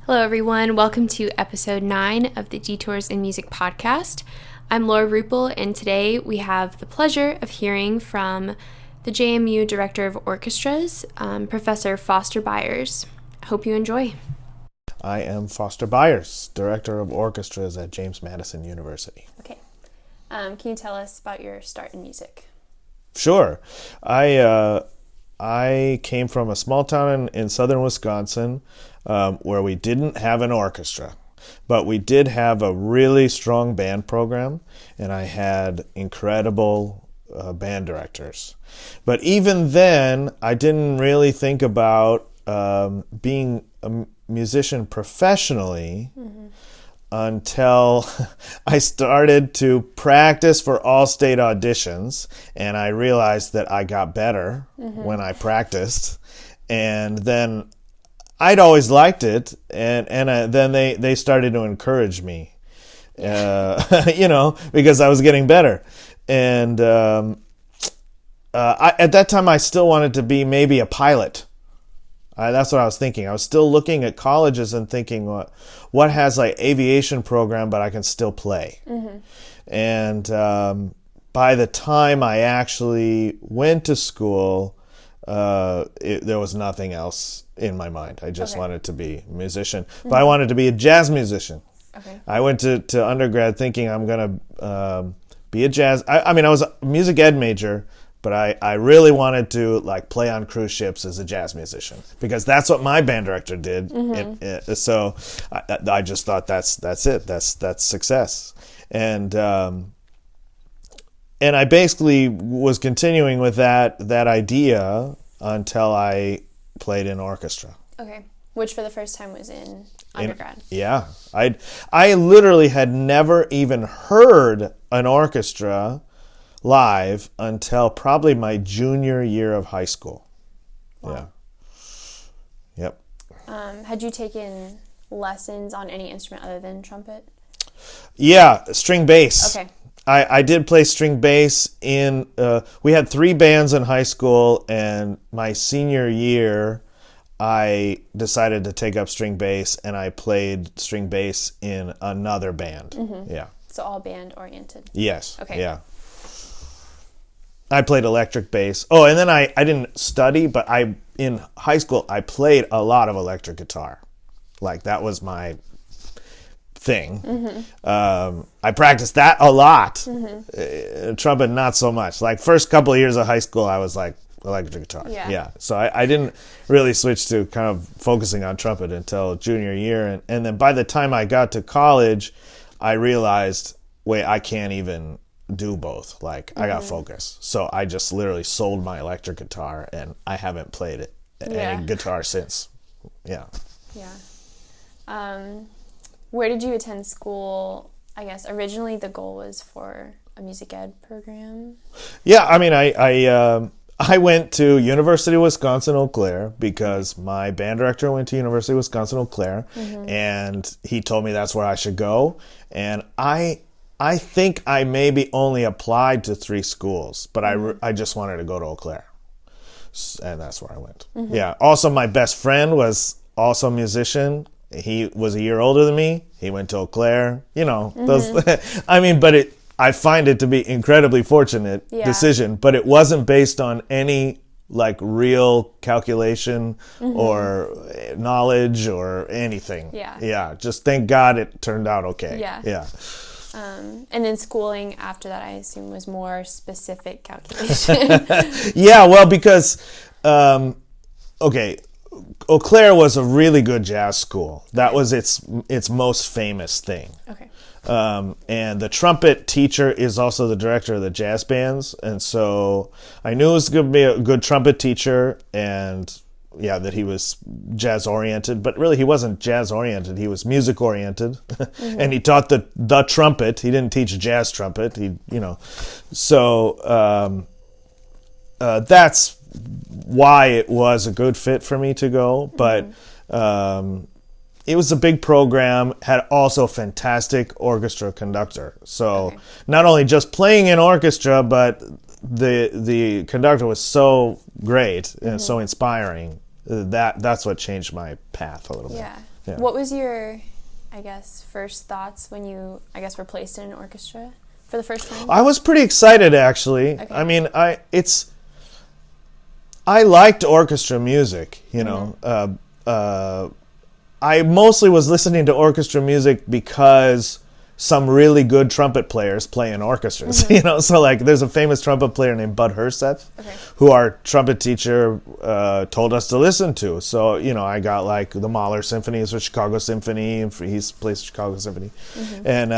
Hello, everyone. Welcome to episode 9 of the Detours in Music podcast. I'm Laura Rupel, and today we have the pleasure of hearing from the JMU Director of Orchestras, Professor Foster Beyers. I hope you enjoy. I am Foster Beyers, Director of Orchestras at James Madison University. Okay. Can you tell us about your start in music? Sure. I came from a small town in southern Wisconsin where we didn't have an orchestra, but we did have a really strong band program, and I had incredible band directors. But even then, I didn't really think about being a musician professionally until I started to practice for all state auditions, and I realized that I got better when I practiced. And then I'd always liked it, and then they started to encourage me, because I was getting better. And at that time, I still wanted to be maybe a pilot. That's what I was thinking. I was still looking at colleges and thinking, what has like aviation program, but I can still play. And by the time I actually went to school, there was nothing else in my mind. I just wanted to be a musician, but I wanted to be a jazz musician. I went to undergrad thinking I'm going to be a jazz. I was a music ed major, but I really wanted to play on cruise ships as a jazz musician because that's what my band director did. So I just thought that's it. That's success. And I basically was continuing with that idea until I played in orchestra. Okay, which for the first time was in undergrad. I literally had never even heard an orchestra live until probably my junior year of high school. Wow. Yeah. Yep. Had you taken lessons on any instrument other than trumpet? Yeah, string bass. Okay. I did play string bass in, we had 3 bands in high school, and my senior year, I decided to take up string bass, and I played string bass in another band. Yeah. So all band oriented? Yes. Okay. Yeah. I played electric bass. Oh, and then I didn't study, but in high school, I played a lot of electric guitar. That was my thing. I practiced that a lot. Trumpet, not so much. First couple of years of high school, I was electric guitar. Yeah. So I didn't really switch to kind of focusing on trumpet until junior year. And then by the time I got to college, I realized, wait, I can't even do both. I got focus. So I just literally sold my electric guitar, and I haven't played any guitar since. Yeah. Where did you attend school? I guess originally the goal was for a music ed program. Yeah, I went to University of Wisconsin Eau Claire because my band director went to University of Wisconsin Eau Claire, and he told me that's where I should go. And I think I maybe only applied to 3 schools, but I just wanted to go to Eau Claire, and that's where I went. Yeah. Also, my best friend was also a musician. He was a year older than me. He went to Eau Claire. Those. But I find it to be incredibly fortunate decision. But it wasn't based on any real calculation or knowledge or anything. Yeah. Just thank God it turned out okay. Yeah. And then schooling after that, I assume, was more specific calculation. Yeah, well, because, Eau Claire was a really good jazz school. That was its most famous thing. Okay. And the trumpet teacher is also the director of the jazz bands. And so I knew it was going to be a good trumpet teacher, and that he was jazz oriented, but really he wasn't jazz oriented. He was music oriented, and he taught the trumpet. He didn't teach jazz trumpet. So that's why it was a good fit for me to go. But it was a big program. Had also a fantastic orchestra conductor. So not only just playing in orchestra, but the conductor was so great and so inspiring. That's what changed my path a little bit. Yeah. What was your, I guess, first thoughts when you, I guess, were placed in an orchestra for the first time? I was pretty excited, actually. Okay. I mean, I liked orchestra music, you know. I mostly was listening to orchestra music because some really good trumpet players play in orchestras, you know. So, like, there's a famous trumpet player named Bud Herseth, who our trumpet teacher told us to listen to. So, you know, I got, like, the Mahler symphonies or Chicago Symphony, and he's plays Chicago Symphony. And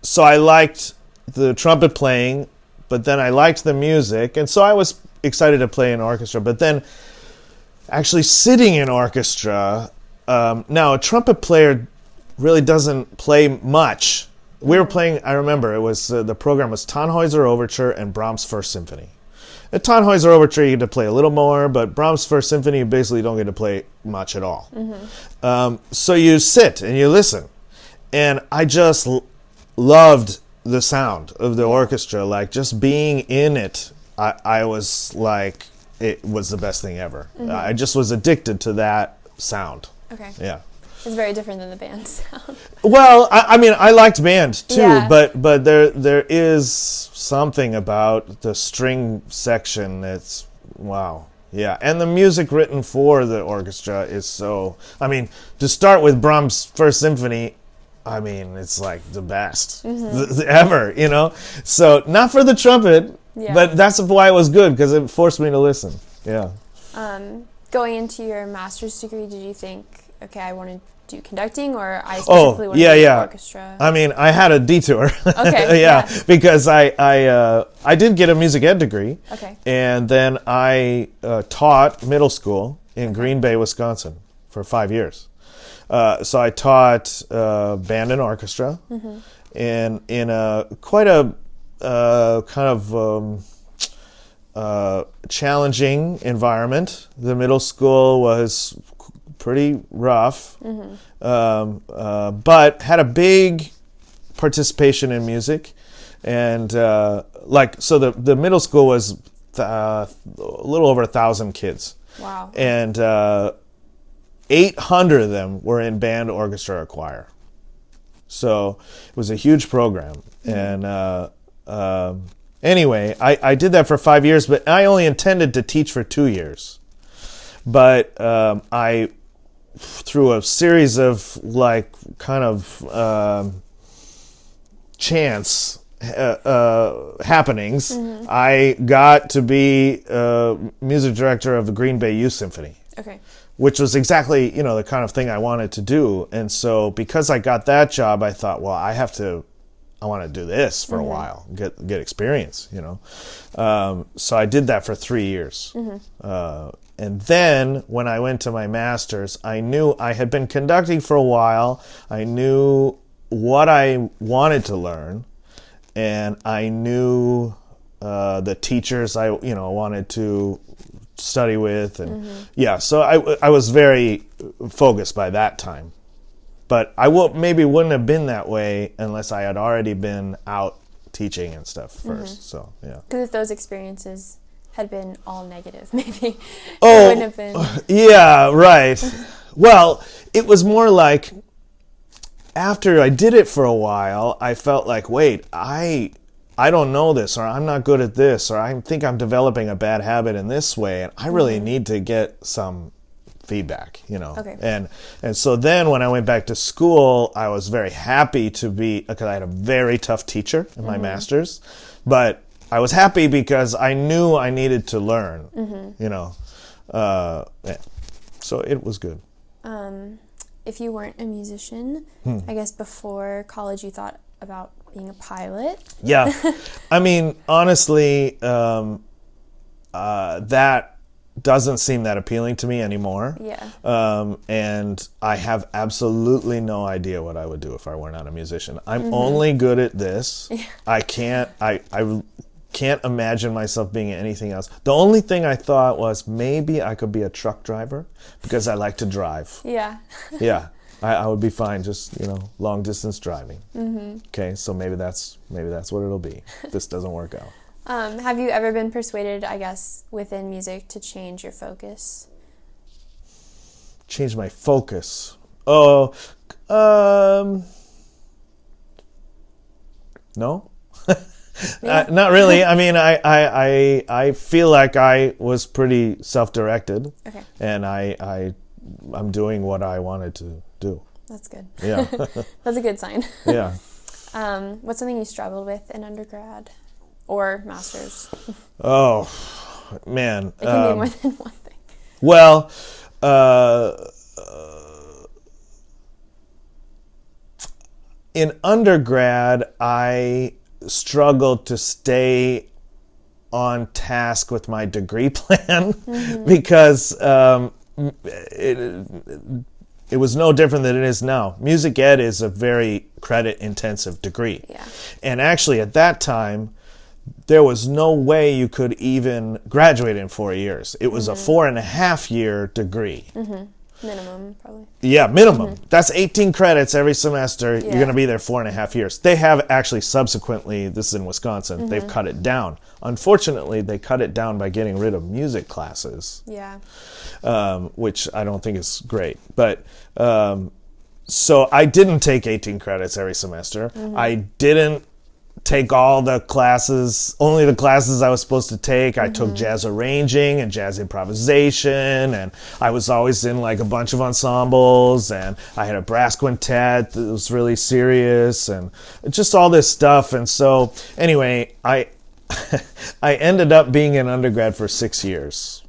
so I liked the trumpet playing, but then I liked the music, and so I was excited to play in orchestra. But then actually sitting in orchestra, now a trumpet player really doesn't play much. We were playing, I remember, it was the program was Tannhäuser Overture and Brahms' First Symphony. At Tannhäuser Overture, you get to play a little more, but Brahms' First Symphony, you basically don't get to play much at all. So you sit and you listen. And I just loved the sound of the orchestra. Like, just being in it, I was like, it was the best thing ever. I just was addicted to that sound. Okay. Yeah. It's very different than the band sound. Well, I mean, I liked band too, Yeah. but there is something about the string section that's wow. Yeah, and the music written for the orchestra is so. I mean, to start with Brahms' First Symphony, I mean, it's like the best ever, you know. So not for the trumpet, but that's why it was good, because it forced me to listen. Yeah. Going into your master's degree, did you think, okay, I want to do conducting, or I specifically want to do orchestra? I mean, I had a detour. Okay. Because I did get a music ed degree. Okay. And then I taught middle school in Green Bay, Wisconsin for 5 years. So I taught band and orchestra, and in quite a kind of challenging environment. The middle school was pretty rough, but had a big participation in music, and so the middle school was a little over 1,000 kids. Wow. And 800 of them were in band, orchestra, or choir. So it was a huge program. And anyway, I did that for 5 years, but I only intended to teach for 2 years. But I, through a series of like kind of chance happenings, I got to be music director of the Green Bay Youth Symphony. Okay. Which was exactly, you know, the kind of thing I wanted to do. And so because I got that job, I thought, well, I want to do this for a while, get experience, you know. So I did that for 3 years. And then when I went to my master's, I knew I had been conducting for a while. I knew what I wanted to learn, and I knew the teachers I wanted to study with, and so I was very focused by that time. But I maybe wouldn't have been that way unless I had already been out teaching and stuff first. So yeah. Because if those experiences had been all negative, maybe it wouldn't have been. Yeah, right. Well, it was more like after I did it for a while, I felt like, wait, I don't know this, or I'm not good at this, or I think I'm developing a bad habit in this way, and I really need to get some feedback, you know. Okay. And so then when I went back to school, I was very happy to be, because I had a very tough teacher in my master's, but I was happy because I knew I needed to learn, you know. So it was good. If you weren't a musician, I guess before college you thought about being a pilot? Yeah. I mean, honestly, that doesn't seem that appealing to me anymore. Yeah. And I have absolutely no idea what I would do if I were not a musician. I'm only good at this. Yeah. I can't imagine myself being anything else. The only thing I thought was maybe I could be a truck driver because I like to drive. Yeah. Yeah. I would be fine just, you know, long distance driving. Okay, so maybe that's what it'll be. This doesn't work out. Have you ever been persuaded, I guess, within music to change your focus? Change my focus. Oh, no. Not really. I mean, I feel like I was pretty self-directed. Okay. And I'm doing what I wanted to do. That's good. Yeah. That's a good sign. Yeah. What's something you struggled with in undergrad or master's? Oh, man. It can be more than one thing. Well, in undergrad, I struggled to stay on task with my degree plan because it was no different than it is now. Music ed is a very credit-intensive degree. Yeah. And actually, at that time, there was no way you could even graduate in 4 years. It was a 4.5-year degree. Minimum, probably. Yeah, minimum. That's 18 credits every semester. Yeah. You're going to be there 4.5 years. They have actually subsequently, this is in Wisconsin, they've cut it down. Unfortunately, they cut it down by getting rid of music classes. Yeah. Which I don't think is great. But so I didn't take 18 credits every semester. I didn't take all the classes, only the classes I was supposed to take. I took jazz arranging and jazz improvisation, and I was always in like a bunch of ensembles, and I had a brass quintet that was really serious, and just all this stuff. And so anyway, I ended up being an undergrad for 6 years.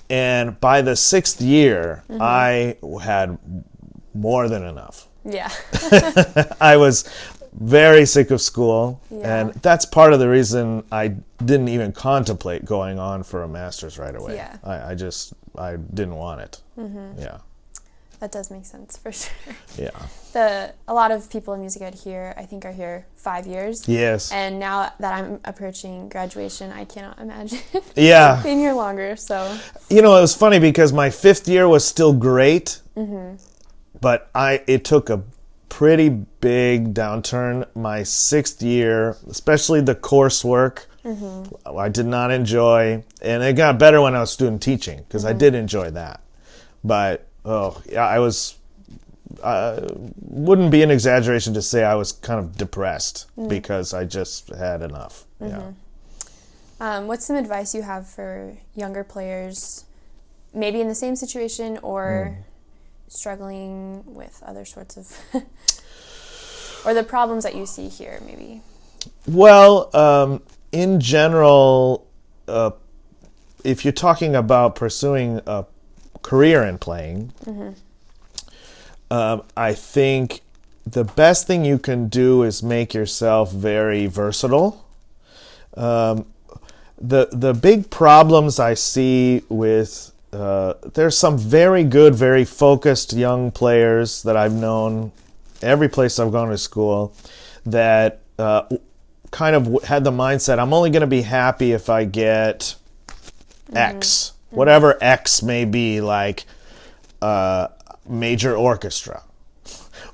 And by the 6th year, I had more than enough. Yeah. I was very sick of school, Yeah. and that's part of the reason I didn't even contemplate going on for a master's right away. Yeah. I didn't want it. Yeah. That does make sense, for sure. Yeah. A lot of people in music ed here, I think, are here 5 years. Yes. And now that I'm approaching graduation, I cannot imagine Yeah. being here longer, so. You know, it was funny because my 5th year was still great, but it took a pretty big downturn. My 6th year, especially the coursework, I did not enjoy, and it got better when I was student teaching because I did enjoy that. But I was. Wouldn't be an exaggeration to say I was kind of depressed because I just had enough. Yeah. What's some advice you have for younger players, maybe in the same situation or struggling with other sorts of, or the problems that you see here, maybe? Well, in general, if you're talking about pursuing a career in playing, I think the best thing you can do is make yourself very versatile. The big problems I see with there's some very good, very focused young players that I've known every place I've gone to school that kind of had the mindset, I'm only going to be happy if I get X, whatever X may be, like major orchestra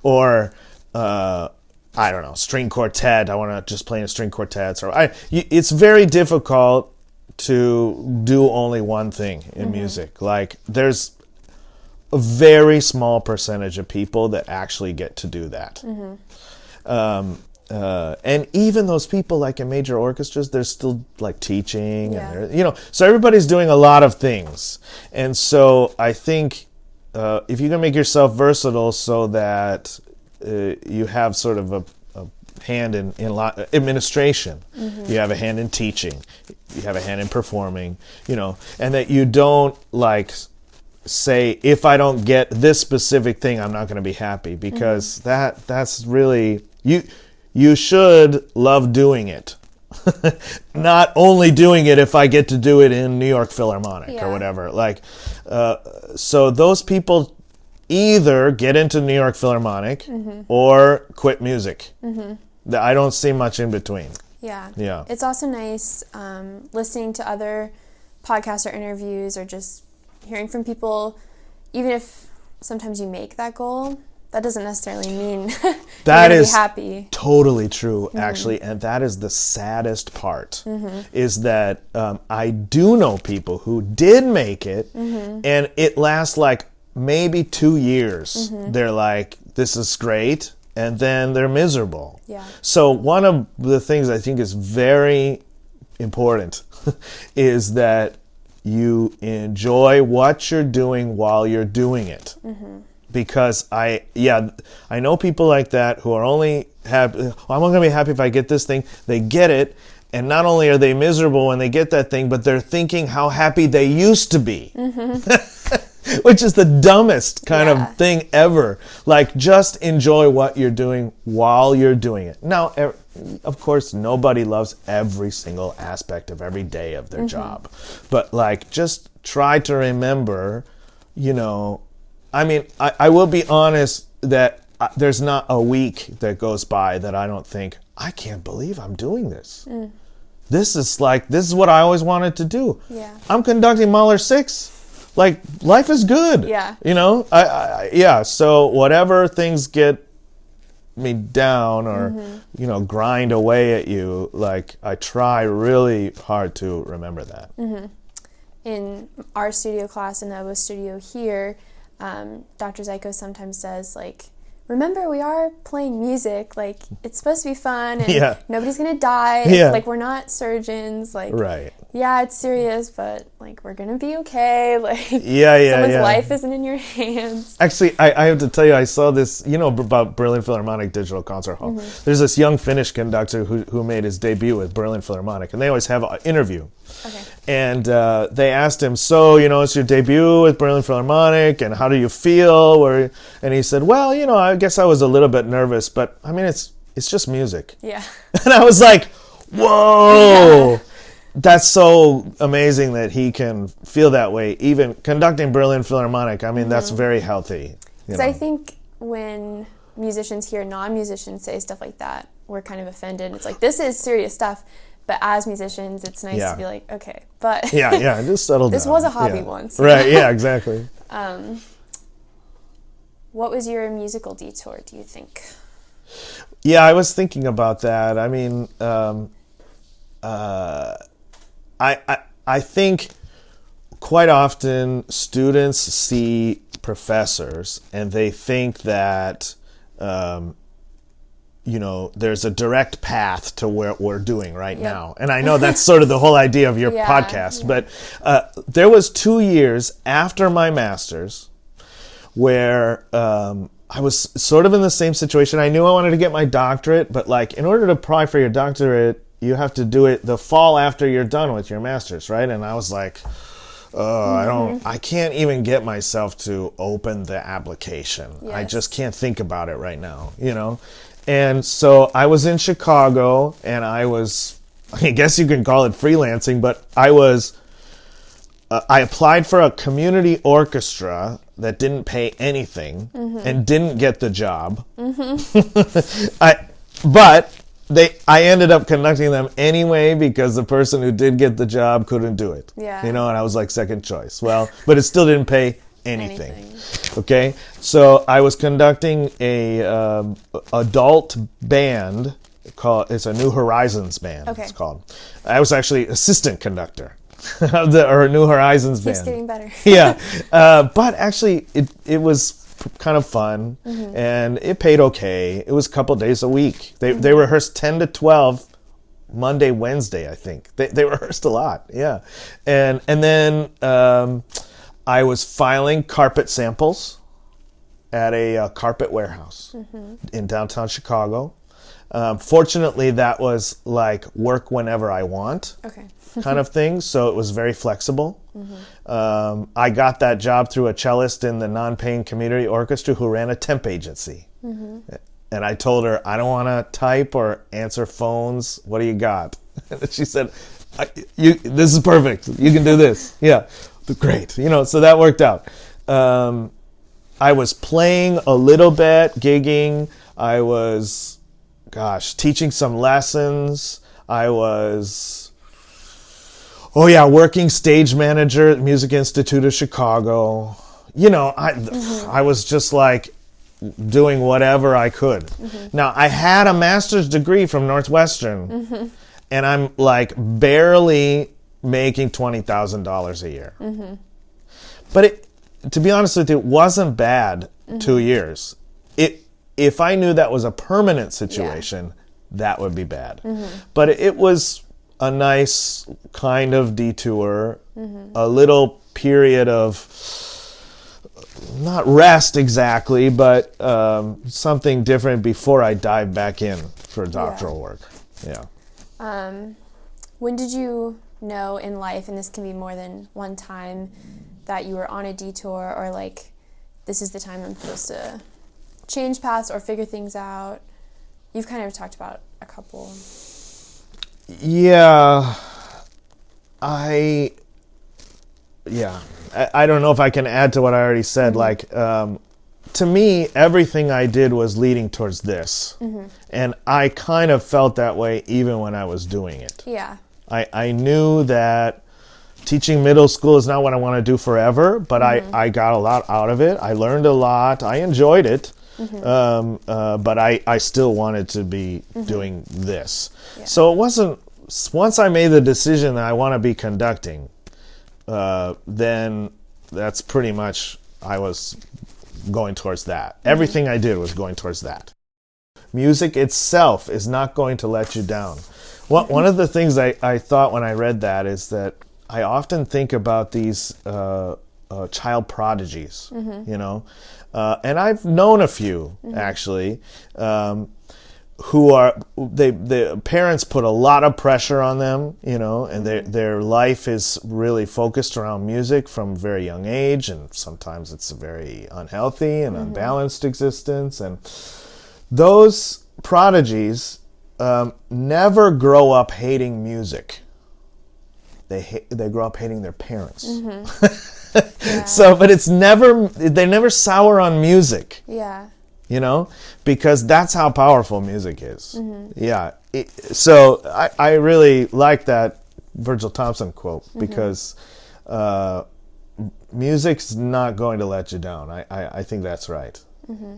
or I don't know, string quartet. I want to just play in string quartets. It's very difficult to do only one thing in music. Like, there's a very small percentage of people that actually get to do that. And even those people, like in major orchestras, they're still like teaching, and so everybody's doing a lot of things. And so I think if you can make yourself versatile so that you have sort of a hand in administration, you have a hand in teaching, you have a hand in performing, and that you don't like say, if I don't get this specific thing, I'm not going to be happy, because that's really, you should love doing it. Not only doing it if I get to do it in New York Philharmonic or whatever. Like, so those people either get into New York Philharmonic or quit music. I don't see much in between. Yeah. It's also nice listening to other podcasts or interviews, or just hearing from people, even if sometimes you make that goal, that doesn't necessarily mean that you're is be happy. Totally true, actually, and that is the saddest part. Is that I do know people who did make it, and it lasts like maybe 2 years, they're like, this is great, and then they're miserable. Yeah. So one of the things I think is very important is that you enjoy what you're doing while you're doing it. Because I know people like that who are only happy, I'm only going to be happy if I get this thing. They get it, and not only are they miserable when they get that thing, but they're thinking how happy they used to be. Which is the dumbest kind of thing ever. Like, just enjoy what you're doing while you're doing it. Now, of course, nobody loves every single aspect of every day of their job. But, like, just try to remember, you know, I mean, I will be honest that there's not a week that goes by that I don't think, I can't believe I'm doing this. This is what I always wanted to do. Yeah. I'm conducting Mahler 6. Like, life is good. Yeah. You know? So whatever things get me down or, you know, grind away at you, like, I try really hard to remember that. In our studio class in the oboe studio here, Dr. Zyko sometimes says, like, remember, we are playing music. Like, it's supposed to be fun, and nobody's going to die. Yeah. Like, we're not surgeons. Like, Right. yeah, it's serious, but, like, we're going to be okay. Like, someone's someone's life isn't in your hands. Actually, I have to tell you, I saw this, you know, about Berlin Philharmonic Digital Concert Hall. There's this young Finnish conductor who made his debut with Berlin Philharmonic, and they always have an interview. Okay. And they asked him, so, you know, it's your debut with Berlin Philharmonic, and how do you feel? And he said, well, you know, I guess I was a little bit nervous, but, I mean, it's just music. Yeah. And I was like, whoa! That's so amazing that he can feel that way. Even conducting Berlin Philharmonic, I mean, that's very healthy. Because I think when musicians hear non-musicians say stuff like that, we're kind of offended. It's like, this is serious stuff. But as musicians, it's nice to be like, okay, but just settle down. This was a hobby once. Right, yeah, exactly. What was your musical detour, do you think? Yeah, I was thinking about that. I mean, I think quite often students see professors and they think that, you know, there's a direct path to what we're doing right now. And I know that's sort of the whole idea of your podcast. But there was 2 years after my master's where I was sort of in the same situation. I knew I wanted to get my doctorate, but, like, in order to apply for your doctorate, you have to do it the fall after you're done with your master's, right? And I was like, I can't even get myself to open the application. Yes. I just can't think about it right now, you know? And so I was in Chicago, and I guess you can call it freelancing, but I applied for a community orchestra that didn't pay anything and didn't get the job. I ended up conducting them anyway because the person who did get the job couldn't do it. Yeah. You know, and I was like second choice. Well, but it still didn't pay anything. Okay? So I was conducting a adult band it's a New Horizons band, it's called. I was actually assistant conductor of the New Horizons band. Keeps getting better. But actually it was kind of fun, and it paid okay. It was a couple days a week. They rehearsed 10 to 12 Monday, Wednesday, I think. They rehearsed a lot, and then I was filing carpet samples at a carpet warehouse in downtown Chicago. Fortunately, that was like work whenever I want. Kind of thing, so it was very flexible. I got that job through a cellist in the non-paying community orchestra who ran a temp agency. And I told her, I don't want to type or answer phones. What do you got? And she said, this is perfect. You can do this. Yeah, great. You know, so that worked out. I was playing a little bit, gigging. I was, teaching some lessons. I was... working stage manager at Music Institute of Chicago. You know, I was just like doing whatever I could. Now, I had a master's degree from Northwestern, and I'm like barely making $20,000 a year. But to be honest with you, it wasn't bad 2 years. If I knew that was a permanent situation, that would be bad. But it was a nice kind of detour, a little period of not rest exactly, but something different before I dive back in for doctoral work. Yeah. When did you know in life, and this can be more than one time, that you were on a detour, or like, this is the time I'm supposed to change paths or figure things out? You've kind of talked about a couple. Yeah. I don't know if I can add to what I already said. Like, to me, everything I did was leading towards this. And I kind of felt that way even when I was doing it. Yeah. I knew that teaching middle school is not what I want to do forever, but I got a lot out of it. I learned a lot. I enjoyed it. But I still wanted to be doing this. Yeah. So it wasn't, once I made the decision that I want to be conducting, then that's pretty much, I was going towards that. Everything I did was going towards that. Music itself is not going to let you down. One of the things I thought when I read that is that I often think about these child prodigies, you know, and I've known a few actually, who are, the parents put a lot of pressure on them, you know, and their life is really focused around music from a very young age, and sometimes it's a very unhealthy and unbalanced existence. And those prodigies never grow up hating music. They grow up hating their parents. So, but they never sour on music. Yeah. You know, because that's how powerful music is. Yeah. So I really like that Virgil Thompson quote, because music's not going to let you down. I think that's right.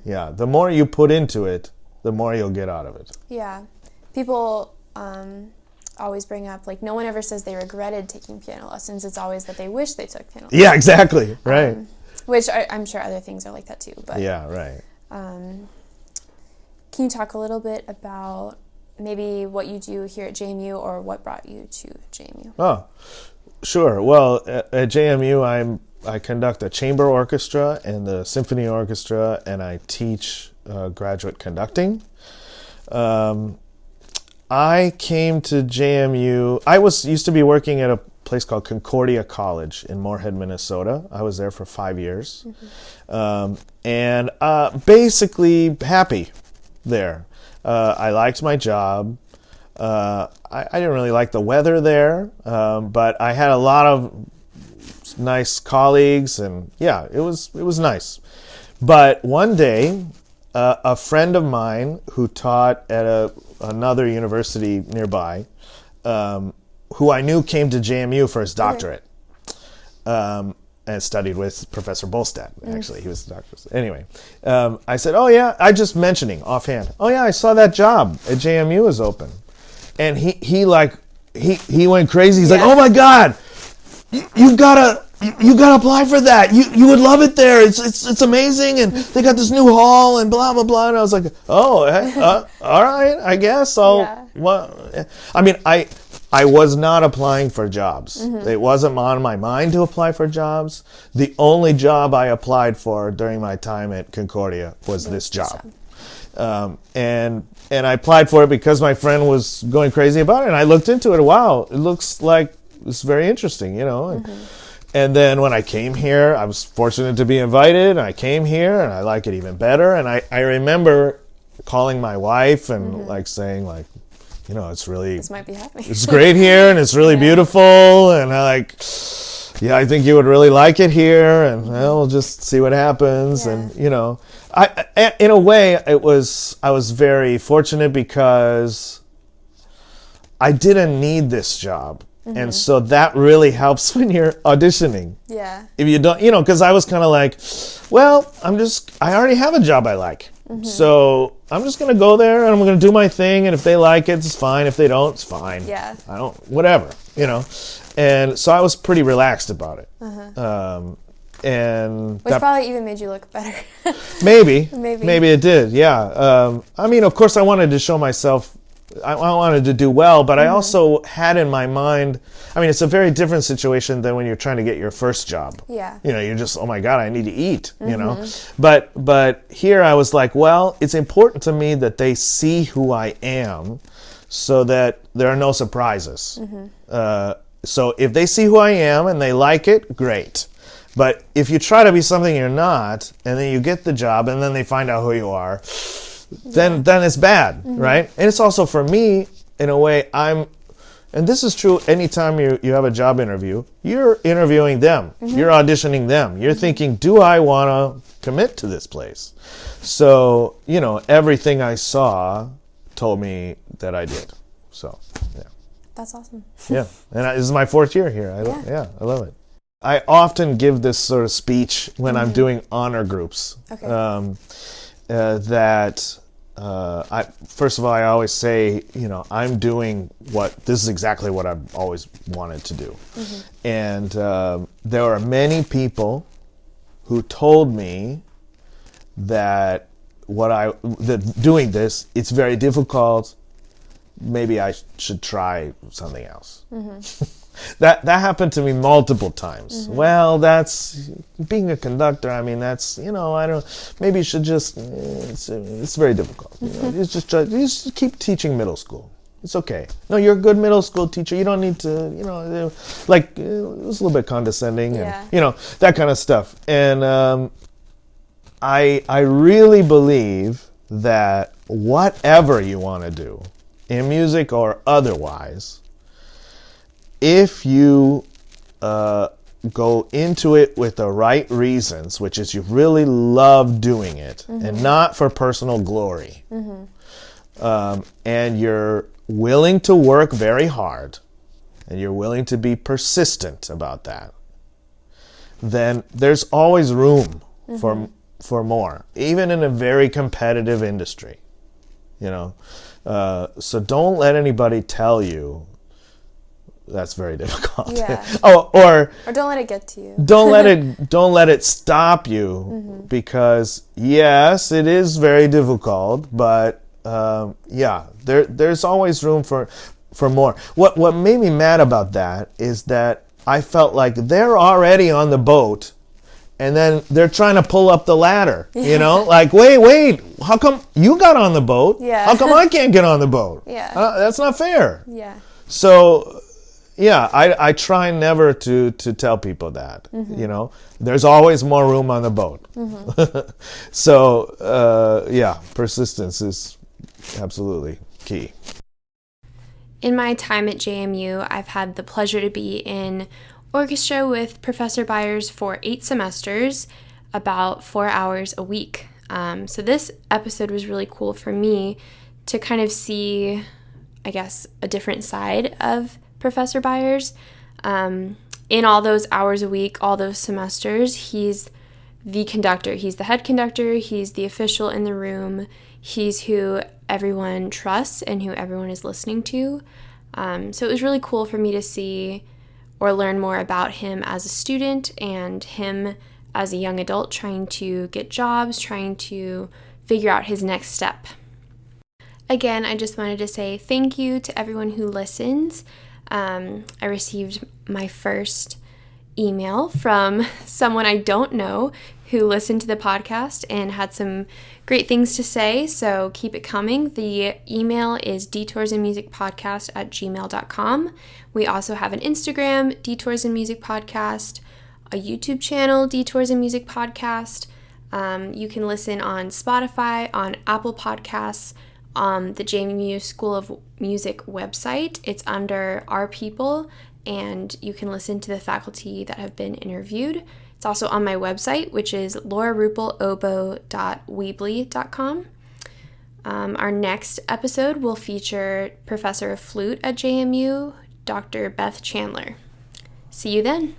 Yeah. The more you put into it, the more you'll get out of it. Yeah. People always bring up, like, no one ever says they regretted taking piano lessons. It's always that they wish they took piano lessons. Yeah, exactly. Right. Which I'm sure other things are like that too. But yeah, right. Can you talk a little bit about maybe what you do here at JMU, or what brought you to JMU? Oh, sure. Well, at JMU, I conduct a chamber orchestra and the symphony orchestra, and I teach graduate conducting. I came to JMU. I used to be working at a place called Concordia College in Moorhead, Minnesota. I was there for 5 years. And basically happy there. I liked my job. I didn't really like the weather there, but I had a lot of nice colleagues, and yeah, it was nice. But one day, a friend of mine who taught at another university nearby, who I knew came to JMU for his doctorate, and studied with Professor Bolstad. Actually, he was the doctor. Anyway, I said, "Oh yeah," I just mentioning offhand. "Oh yeah, I saw that job at JMU is open," and he went crazy. He's like, "Oh my God, you gotta apply for that. You would love it there. It's amazing, and they got this new hall and blah blah blah." And I was like, "Oh, all right, I guess I'll." Yeah. Well, I mean, I was not applying for jobs. It wasn't on my mind to apply for jobs. The only job I applied for during my time at Concordia was this job. And I applied for it because my friend was going crazy about it, and I looked into it. Wow, it looks like it's very interesting, you know. And then when I came here, I was fortunate to be invited, and I came here, and I like it even better. And I remember calling my wife and like saying, like, you know, it's really, this might be happening. It's great here, and it's really beautiful, and I think you would really like it here, and well, we'll just see what happens. And you know, in a way, I was very fortunate because I didn't need this job. And so that really helps when you're auditioning. Yeah. If you don't, you know, because I was kind of like, well, I already have a job I like. So I'm just going to go there and I'm going to do my thing. And if they like it, it's fine. If they don't, it's fine. Yeah. Whatever, you know. And so I was pretty relaxed about it. And which probably even made you look better. maybe it did. Yeah. I mean, of course, I wanted to show myself. I wanted to do well, but I also had in my mind, I mean, it's a very different situation than when you're trying to get your first job. Yeah. You know, you're just, oh my God, I need to eat, you know. But here I was like, well, it's important to me that they see who I am so that there are no surprises. So if they see who I am and they like it, great. But if you try to be something you're not, and then you get the job, and then they find out who you are, then it's bad, right? And it's also for me, in a way, and this is true anytime you have a job interview, you're interviewing them, you're auditioning them, you're thinking, do I want to commit to this place? So, you know, everything I saw told me that I did. So, yeah. That's awesome. Yeah, and this is my 4th year here. I love it. I often give this sort of speech when I'm doing honor groups. Okay. First of all, I always say, you know, this is exactly what I've always wanted to do. And there are many people who told me that doing this, it's very difficult. Maybe I should try something else. That happened to me multiple times. Well, that's being a conductor. I mean, that's, you know, maybe you should just. It's very difficult. You know, you just keep teaching middle school. It's okay. No, you're a good middle school teacher. You don't need to, you know, like it was a little bit condescending and you know, that kind of stuff. And I really believe that whatever you want to do in music or otherwise, if you go into it with the right reasons, which is you really love doing it and not for personal glory, and you're willing to work very hard and you're willing to be persistent about that, then there's always room for more, even in a very competitive industry, you know. So don't let anybody tell you that's very difficult. Yeah. or don't let it get to you. don't let it stop you, because yes, it is very difficult, but there's always room for more. What made me mad about that is that I felt like they're already on the boat, and then they're trying to pull up the ladder, you know? Like, wait, how come you got on the boat? Yeah. How come I can't get on the boat? Yeah. That's not fair. Yeah. So, yeah, I try never to tell people that, you know? There's always more room on the boat. So, persistence is absolutely key. In my time at JMU, I've had the pleasure to be in orchestra with Professor Beyers for 8 semesters, about 4 hours a week. So this episode was really cool for me to kind of see, I guess, a different side of Professor Beyers. In all those hours a week, all those semesters, he's the conductor. He's the head conductor. He's the official in the room. He's who everyone trusts and who everyone is listening to. So it was really cool for me to see or learn more about him as a student and him as a young adult trying to get jobs, trying to figure out his next step. Again, I just wanted to say thank you to everyone who listens. I received my first email from someone I don't know who listened to the podcast and had some great things to say, so keep it coming. The email is detoursandmusicpodcast@gmail.com. We also have an Instagram, Detours and Music Podcast, a YouTube channel, Detours and Music Podcast. You can listen on Spotify, on Apple Podcasts, on the JMU School of Music website. It's under Our People, and you can listen to the faculty that have been interviewed. It's also on my website, which is laurarupelobo.weebly.com. Our next episode will feature Professor of Flute at JMU, Dr. Beth Chandler. See you then.